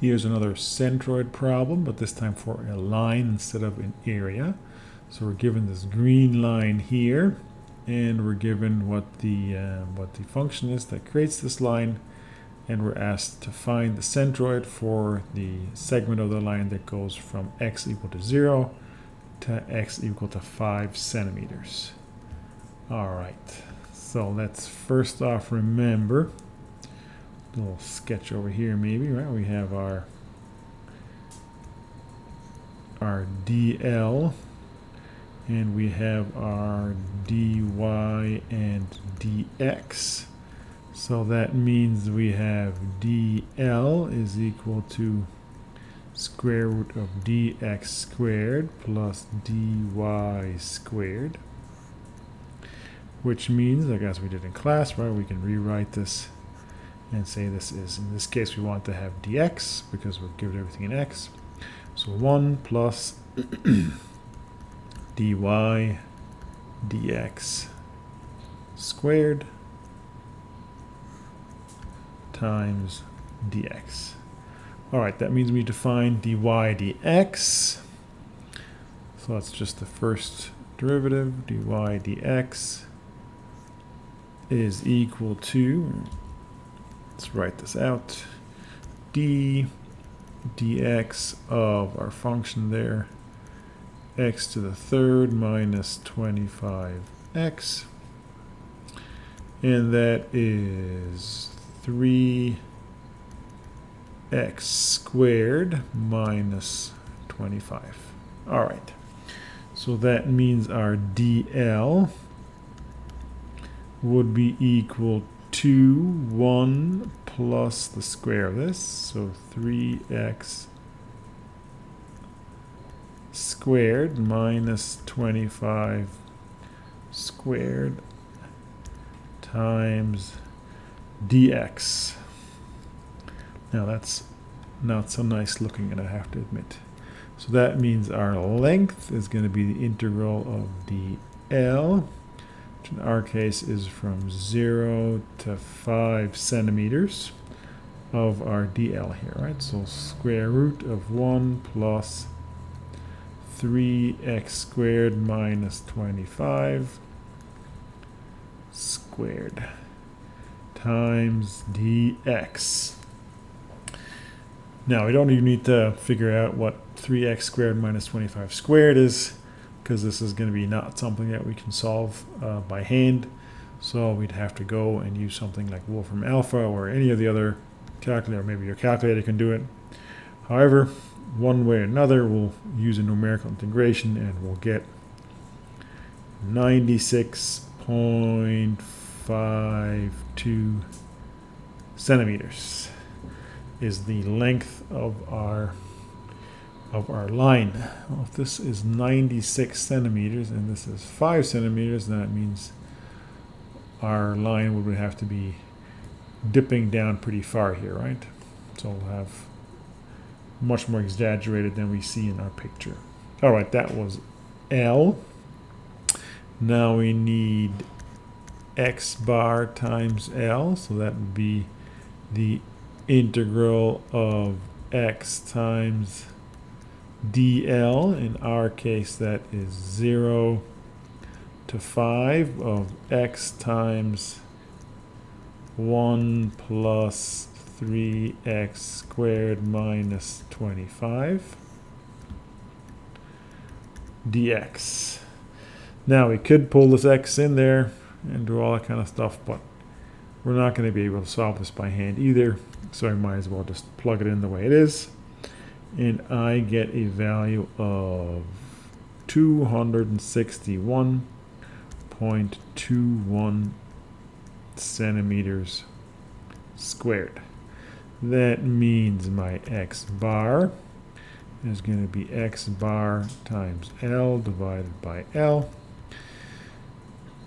Here's another centroid problem, but this time for a line instead of an area. So we're given this green line here, and we're given what the function is that creates this line, and we're asked to find the centroid for the segment of the line that goes from x equal to 0 to x equal to 5 centimeters. All right, so let's first off remember a little sketch over here, maybe, right? We have our DL, and we have our dy and dx. So that means we have dl is equal to square root of dx squared plus dy squared, which means, I guess we did in class, right, we can rewrite this and say this is, in this case, we want to have dx because we'll give everything an x. So 1 plus dy dx squared times dx. All right, that means we need to find dy dx. So that's just the first derivative. Dy dx is equal to, let's write this out, d dx of our function there, x to the third minus 25x, and that is 3x squared minus 25. All right, so that means our dl would be equal to 1 plus the square of this, so 3x squared minus 25 squared times dx. Now that's not so nice looking, and I have to admit. So that means our length is going to be the integral of dl, which in our case is from 0 to 5 centimeters of our dl here, right? So square root of 1 plus 3x squared minus 25 squared times dx. Now we don't even need to figure out what 3x squared minus 25 squared is, because this is going to be not something that we can solve by hand. So we'd have to go and use something like Wolfram Alpha or any of the other calculator. Maybe your calculator can do it. However, one way or another, we'll use a numerical integration and we'll get 96.52 centimeters is the length of our line. Well, if this is 96 centimeters and this is 5 centimeters, then that means our line would have to be dipping down pretty far here, right? So we'll have much more exaggerated than we see in our picture. All right, that was L. Now we need x bar times L, so that would be the integral of x times dl. In our case, that is 0 to 5 of x times 1 plus 3x squared minus 25 dx. Now we could pull this x in there and do all that kind of stuff, but we're not going to be able to solve this by hand either, so I might as well just plug it in the way it is, and I get a value of 261.21 centimeters squared. That means my x bar is going to be x bar times L divided by L.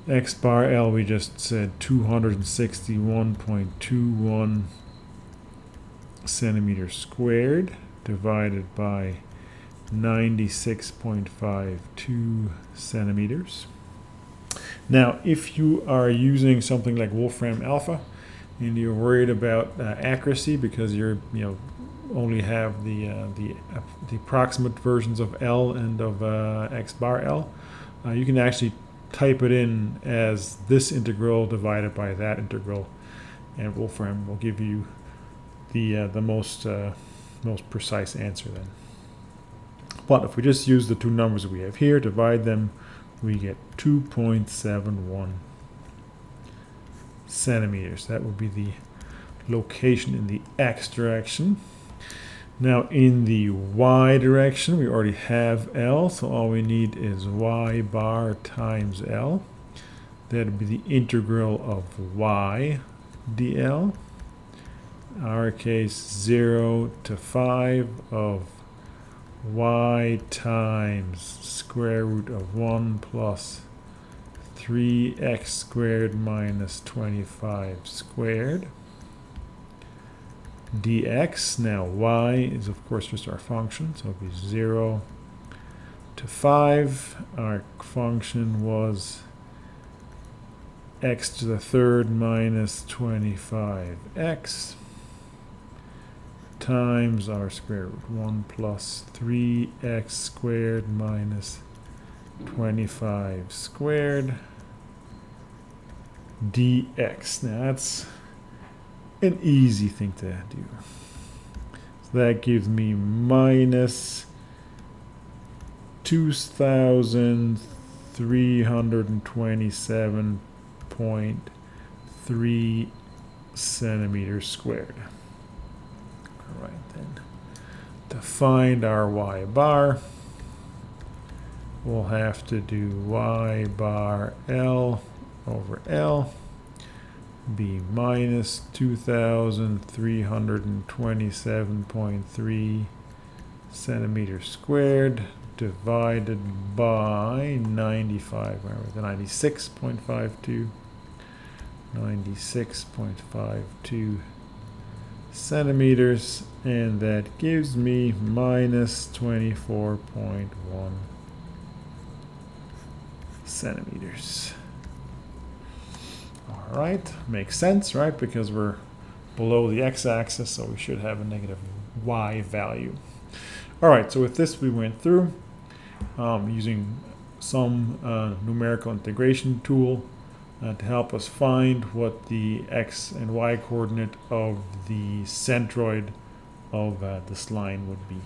X bar L, we just said 261.21 centimeters squared divided by 96.52 centimeters. Now, if you are using something like Wolfram Alpha and you're worried about accuracy because you're only have the approximate versions of L and of x bar L, you can actually type it in as this integral divided by that integral, and Wolfram will give you the most precise answer then. But if we just use the two numbers we have here, divide them, we get 2.71 centimeters. That would be the location in the x direction. Now in the y direction, we already have L, so all we need is y bar times L. That would be the integral of y dl. In our case, 0 to 5 of y times square root of 1 plus 3x squared minus 25 squared dx. Now y is of course just our function, so it'll be 0 to 5. Our function was x to the third minus 25x times our square root 1 plus 3x squared minus 25 squared dx. Now that's an easy thing to do. So that gives me minus 2,327.3 centimeters squared. All right, then to find our y bar, we'll have to do y bar L over L be minus 2,327.3 centimeters squared divided by 95, where was it? 96.52 centimeters, and that gives me minus 24.1 centimeters. All right, makes sense, right? Because we're below the x-axis, so we should have a negative y value. All right, so with this we went through using some numerical integration tool to help us find what the x and y coordinate of the centroid of this line would be.